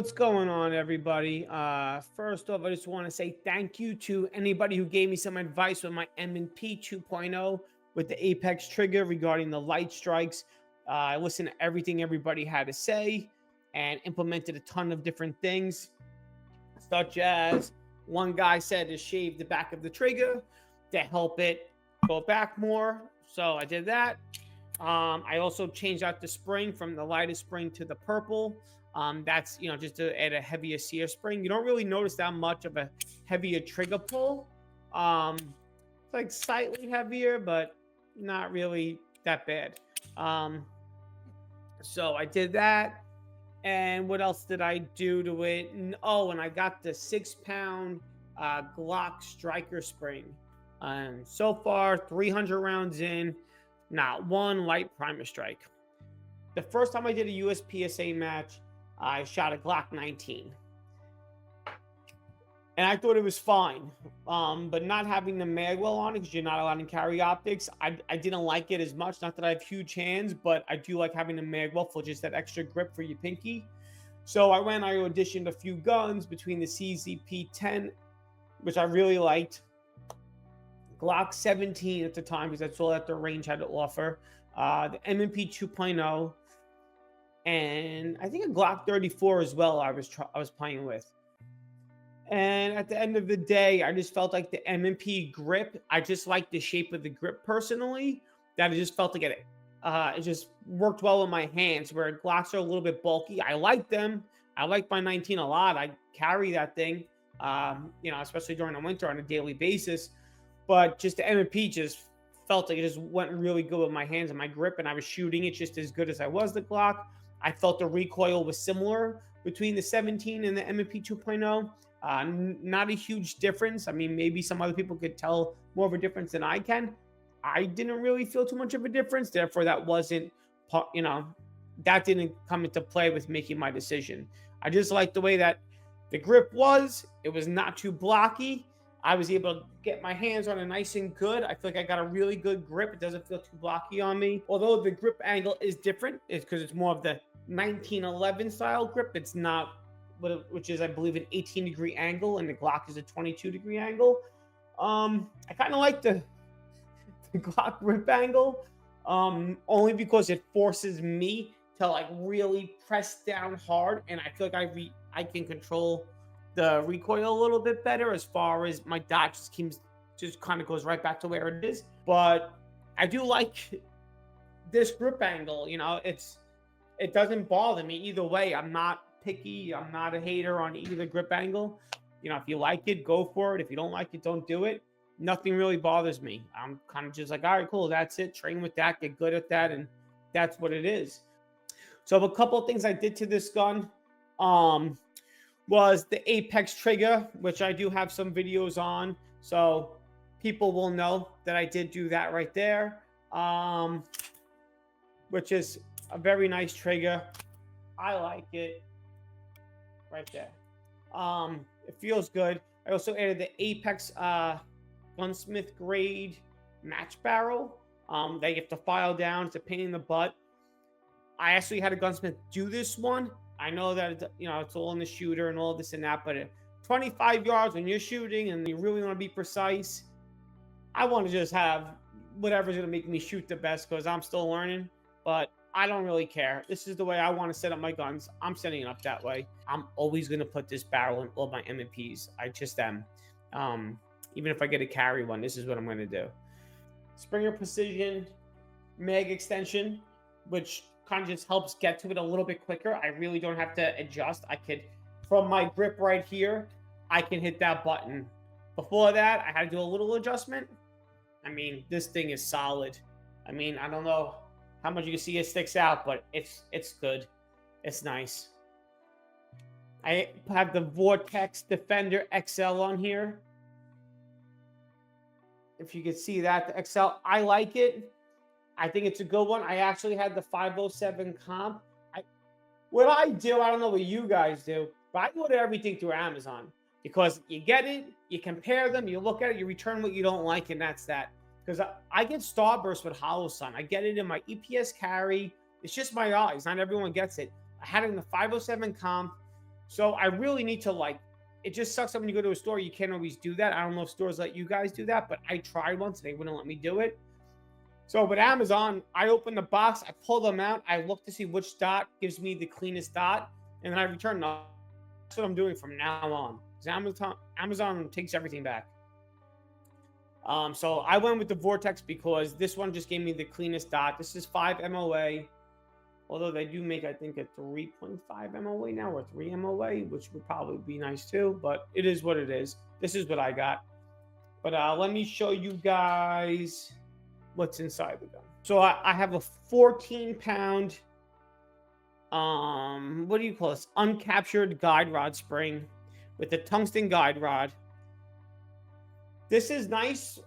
What's going on, everybody? First off, I just want to say thank you to anybody who gave me some advice with my M&P 2.0 with the Apex trigger regarding the light strikes. I listened to everything everybody had to say and implemented a ton of different things, such as one guy said to shave the back of the trigger to help it go back more. So I did that. I also changed out the spring from the lightest spring to the purple. That's just to add a heavier sear spring. You don't really notice that much of a heavier trigger pull. It's like slightly heavier, but not really that bad. So I did that. And what else did I do to it? Oh, and I got the 6-pound Glock striker spring. So far, 300 rounds in, not one light primer strike. The first time I did a USPSA match, I shot a Glock 19. And I thought it was fine. But not having the magwell on it, because you're not allowed to carry optics, I didn't like it as much. Not that I have huge hands, but I do like having the magwell for just that extra grip for your pinky. So I auditioned a few guns between the CZP-10, which I really liked, Glock 17 at the time, because that's all that the range had to offer, the M&P 2.0, and I think a Glock 34 as well I was playing with. And at the end of the day, I just felt like the M&P grip, I just like the shape of the grip personally, that I just felt like it just worked well in my hands, where Glocks are a little bit bulky. I like them. I like my 19 a lot. I carry that thing, especially during the winter on a daily basis. But just the M&P just felt like it just went really good with my hands and my grip, and I was shooting it just as good as I was the Glock. I felt the recoil was similar between the 17 and the M&P 2.0. Not a huge difference. I mean, maybe some other people could tell more of a difference than I can. I didn't really feel too much of a difference. Therefore, that didn't come into play with making my decision. I just liked the way that the grip was. It was not too blocky. I was able to get my hands on it nice and good. I feel like I got a really good grip. It doesn't feel too blocky on me. Although the grip angle is different, it's because it's more of the 1911 style grip. It's not, which is, I believe, an 18-degree angle, and the Glock is a 22-degree angle. I kind of like the Glock grip angle, only because it forces me to like really press down hard, and I feel like I can control the recoil a little bit better, as far as my dot just kind of goes right back to where it is. But I do like this grip angle. It doesn't bother me either way. I'm not picky. I'm not a hater on either grip angle. If you like it, go for it. If you don't like it, don't do it. Nothing really bothers me. I'm kind of just like, all right, cool, that's it. Train with that, get good at that, and that's what it is. So a couple of things I did to this gun was the Apex trigger, which I do have some videos on, so people will know that I did do that right there, which is a very nice trigger. I like it right there. It feels good. I also added the Apex gunsmith grade match barrel that you have to file down. It's a pain in the butt. I actually had a gunsmith do this one. I know that it's all in the shooter and all this and that, but at 25 yards when you're shooting and you really want to be precise, I want to just have whatever's going to make me shoot the best, because I'm still learning. But I don't really care. This is the way I want to set up my guns. I'm setting it up that way. I'm always going to put this barrel in all my M&Ps. I just am. Even if I get a carry one, this is what I'm going to do. Springer precision mag extension, which kind of just helps get to it a little bit quicker. I really don't have to adjust. I could, from my grip right here, I can hit that button. Before that, I had to do a little adjustment. I mean, this thing is solid. I mean, I don't know how much you can see it sticks out, but it's good. It's nice. I have the Vortex Defender XL on here. If you can see that, the XL, I like it. I think it's a good one. I actually had the 507 comp. What I do, I don't know what you guys do, but I order everything through Amazon, because you get it, you compare them, you look at it, you return what you don't like, and that's that. Because I get Starburst with Hollow Sun. I get it in my EPS carry. It's just my eyes. Not everyone gets it. I had it in the 507 comp. So I really need to like, it just sucks that when you go to a store, you can't always do that. I don't know if stores let you guys do that, but I tried once and they wouldn't let me do it. So with Amazon, I open the box, I pull them out, I look to see which dot gives me the cleanest dot, and then I return them. That's what I'm doing from now on. 'Cause Amazon takes everything back. So I went with the Vortex because this one just gave me the cleanest dot. This is 5 MOA, although they do make, I think, a 3.5 MOA now or 3 MOA, which would probably be nice too, but it is what it is. This is what I got. But let me show you guys what's inside the gun. So I have a 14-pound, what do you call this? Uncaptured guide rod spring with a tungsten guide rod. This is nice.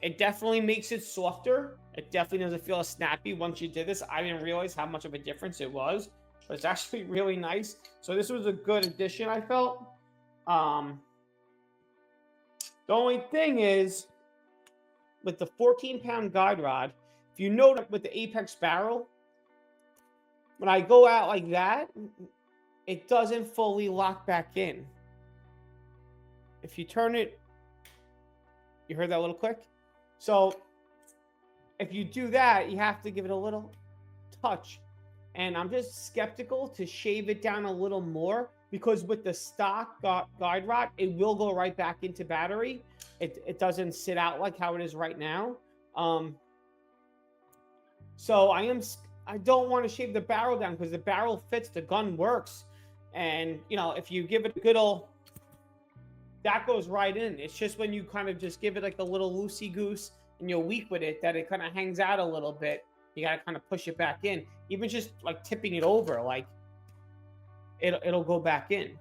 It definitely makes it softer. It definitely doesn't feel as snappy once you did this. I didn't realize how much of a difference it was, but it's actually really nice. So this was a good addition, I felt. The only thing is, with the 14-pound guide rod, if you note with the Apex barrel, when I go out like that, it doesn't fully lock back in. If you turn it, you heard that little click? So if you do that, you have to give it a little touch. And I'm just skeptical to shave it down a little more, because with the stock guide rod, it will go right back into battery. It doesn't sit out like how it is right now. So I don't want to shave the barrel down, because the barrel fits, the gun works. And, you know, if you give it a good old, that goes right in. It's just when you kind of just give it like a little loosey goose and you're weak with it, that it kind of hangs out a little bit. You got to kind of push it back in. Even just like tipping it over, like it'll go back in.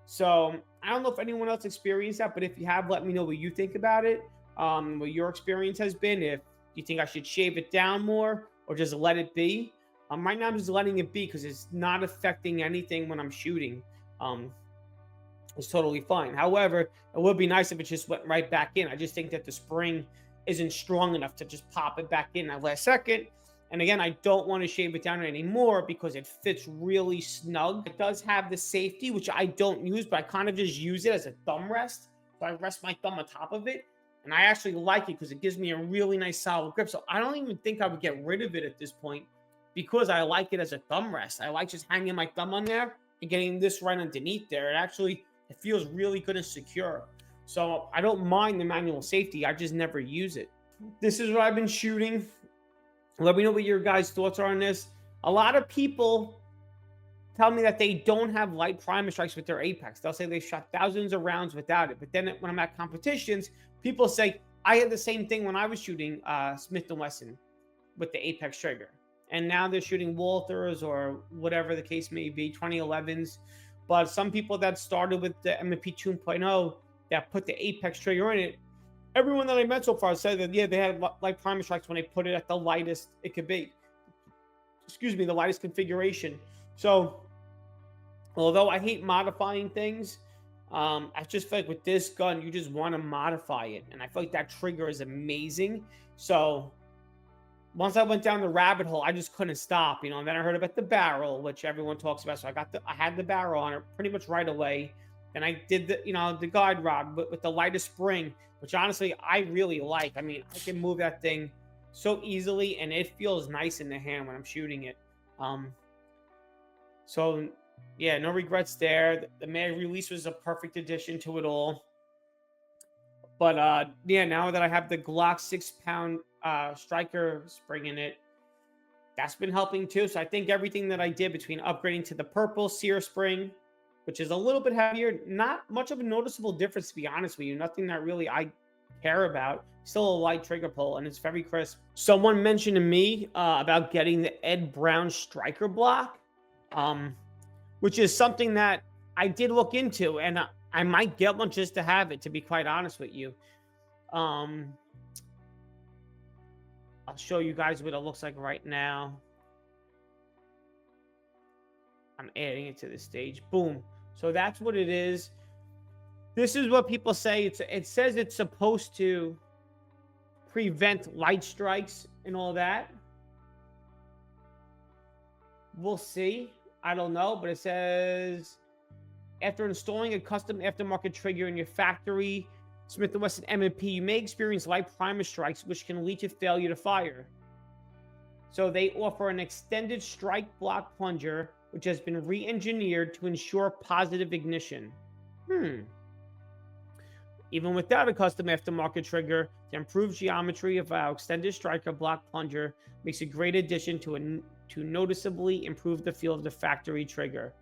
So I don't know if anyone else experienced that, but if you have, let me know what you think about it. What your experience has been. If you think I should shave it down more or just let it be. Right now I'm just letting it be because it's not affecting anything when I'm shooting. It's totally fine. However, it would be nice if it just went right back in. I just think that the spring isn't strong enough to just pop it back in that last second. And again, I don't want to shave it down anymore because it fits really snug. It does have the safety, which I don't use, but I kind of just use it as a thumb rest. So I rest my thumb on top of it. And I actually like it because it gives me a really nice solid grip. So I don't even think I would get rid of it at this point because I like it as a thumb rest. I like just hanging my thumb on there and getting this right underneath there. It feels really good and secure. So I don't mind the manual safety. I just never use it. This is what I've been shooting. Let me know what your guys' thoughts are on this. A lot of people tell me that they don't have light primer strikes with their Apex. They'll say they shot thousands of rounds without it. But then when I'm at competitions, people say, I had the same thing when I was shooting Smith & Wesson with the Apex trigger. And now they're shooting Walthers or whatever the case may be, 2011s. But some people that started with the M&P 2.0 that put the Apex trigger in it, everyone that I met so far said that, yeah, they had light primer strikes when they put it at the lightest it could be. Excuse me, the lightest configuration. So, although I hate modifying things, I just feel like with this gun, you just want to modify it. And I feel like that trigger is amazing. So, once I went down the rabbit hole, I just couldn't stop, and then I heard about the barrel, which everyone talks about. So I had the barrel on it pretty much right away. And I did the guide rod with the lightest spring, which honestly I really like. I mean, I can move that thing so easily, and it feels nice in the hand when I'm shooting it. So yeah, no regrets there. The mag release was a perfect addition to it all. But yeah, now that I have the Glock 6-pound striker spring in it, that's been helping too. So I think everything that I did between upgrading to the purple sear spring, which is a little bit heavier, not much of a noticeable difference, to be honest with you. Nothing that really I care about. Still a light trigger pull, and it's very crisp. Someone mentioned to me about getting the Ed Brown striker block, which is something that I did look into, and I might get one just to have it, to be quite honest with you. I'll show you guys what it looks like right now. I'm adding it to the stage. Boom. So that's what it is. This is what people say. It says it's supposed to prevent light strikes and all that. We'll see. I don't know, but it says After installing a custom aftermarket trigger in your factory Smith & Wesson M&P, you may experience light primer strikes, which can lead to failure to fire. So they offer an extended strike block plunger, which has been re-engineered to ensure positive ignition. Even without a custom aftermarket trigger, the improved geometry of our extended striker block plunger makes a great addition to noticeably improve the feel of the factory trigger.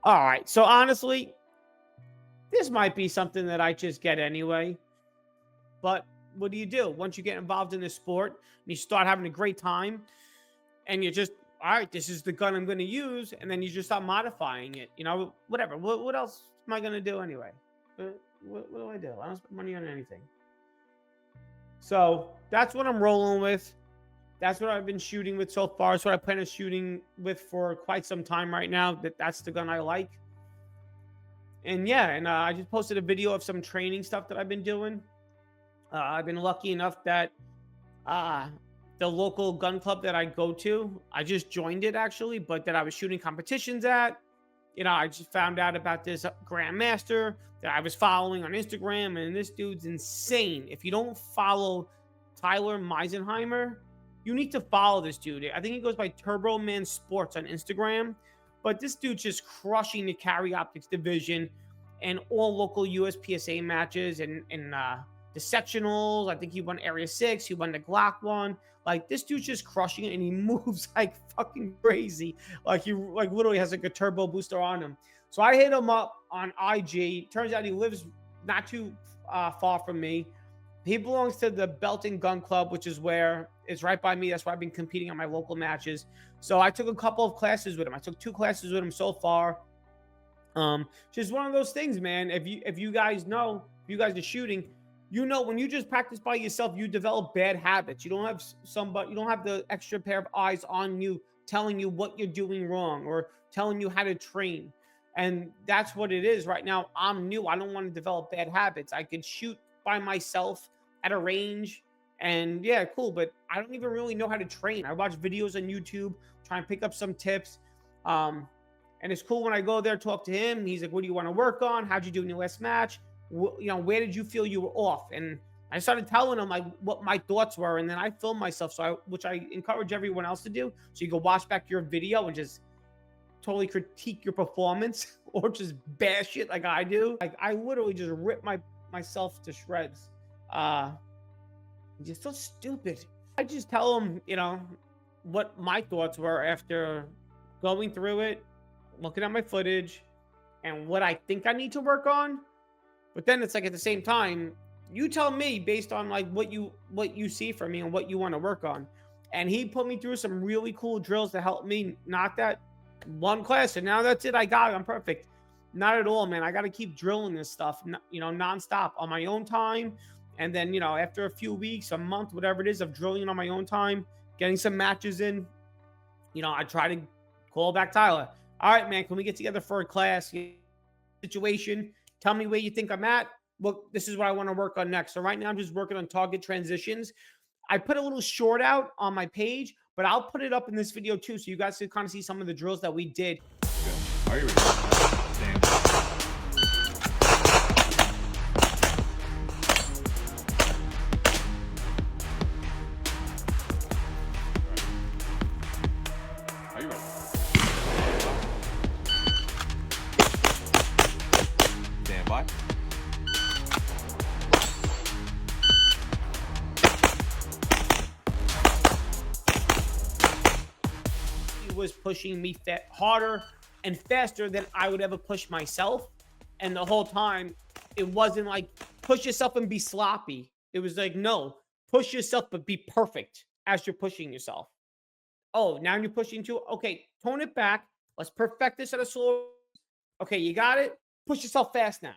All right, so honestly, this might be something that I just get anyway. But what do you do once you get involved in this sport and you start having a great time and you just, all right, this is the gun I'm going to use, and then you just start modifying it, whatever. What else am I going to do anyway? What do I do? I don't spend money on anything. So that's what I'm rolling with. That's what I've been shooting with so far. It's what I plan on shooting with for quite some time right now. That's the gun I like. And yeah, and I just posted a video of some training stuff that I've been doing. I've been lucky enough that the local gun club that I go to, I just joined it actually, but that I was shooting competitions at. I just found out about this grandmaster that I was following on Instagram, and this dude's insane. If you don't follow Tyler Meisenheimer, you need to follow this dude. I think he goes by Turbo Man Sports on Instagram, but this dude's just crushing the carry optics division and all local USPSA matches and the sectionals. I think he won Area 6. He won the Glock one. Like, this dude's just crushing it, and he moves like fucking crazy. Like, he literally has like a turbo booster on him. So I hit him up on IG. Turns out he lives not too far from me. He belongs to the Belton Gun Club, which is where it's right by me. That's why I've been competing on my local matches. So I took a couple of classes with him. I took 2 classes with him so far. Just one of those things, man. If you guys know, if you guys are shooting, when you just practice by yourself, you develop bad habits. You don't have the extra pair of eyes on you telling you what you're doing wrong or telling you how to train. And that's what it is right now. I'm new. I don't want to develop bad habits. I could shoot by myself at a range and yeah, cool. But I don't even really know how to train. I watch videos on YouTube, try and pick up some tips. And it's cool when I go there, talk to him. He's like, what do you want to work on? How'd you do in your last match? Where did you feel you were off? And I started telling him like what my thoughts were, and then I filmed myself, which I encourage everyone else to do. So you can watch back your video and just totally critique your performance or just bash it like I do. Like, I literally just rip myself to shreds. Just so stupid. I just tell him, what my thoughts were after going through it, looking at my footage, and what I think I need to work on. But then it's like, at the same time, you tell me based on like what you see from me and what you want to work on. And he put me through some really cool drills to help me knock that one class. And now that's it. I got it. I'm perfect. Not at all, man. I got to keep drilling this stuff, nonstop on my own time. And then, after a few weeks, a month, whatever it is, of drilling on my own time, getting some matches in, I try to call back Tyler. All right, man, can we get together for a class situation? Tell me where you think I'm at. Look, this is what I want to work on next. So right now I'm just working on target transitions. I put a little short out on my page, but I'll put it up in this video too, so you guys can kind of see some of the drills that we did. Good. Are you ready? Stand by. Are you ready? Stand by. He was pushing me harder and faster than I would ever push myself. And the whole time, it wasn't like push yourself and be sloppy. It was like, no, push yourself, but be perfect as you're pushing yourself. Oh, now you're pushing too. Okay, tone it back. Let's perfect this at a slow. Okay, you got it. Push yourself fast now.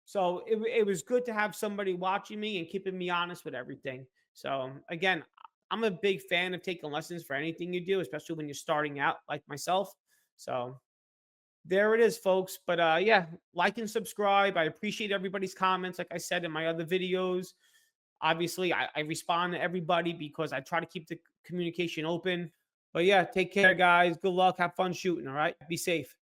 So it was good to have somebody watching me and keeping me honest with everything. So again, I'm a big fan of taking lessons for anything you do, especially when you're starting out like myself. So there it is, folks. But yeah, like and subscribe. I appreciate everybody's comments. Like I said in my other videos, obviously I respond to everybody because I try to keep the communication open. But yeah, take care, guys. Good luck. Have fun shooting. All right. Be safe.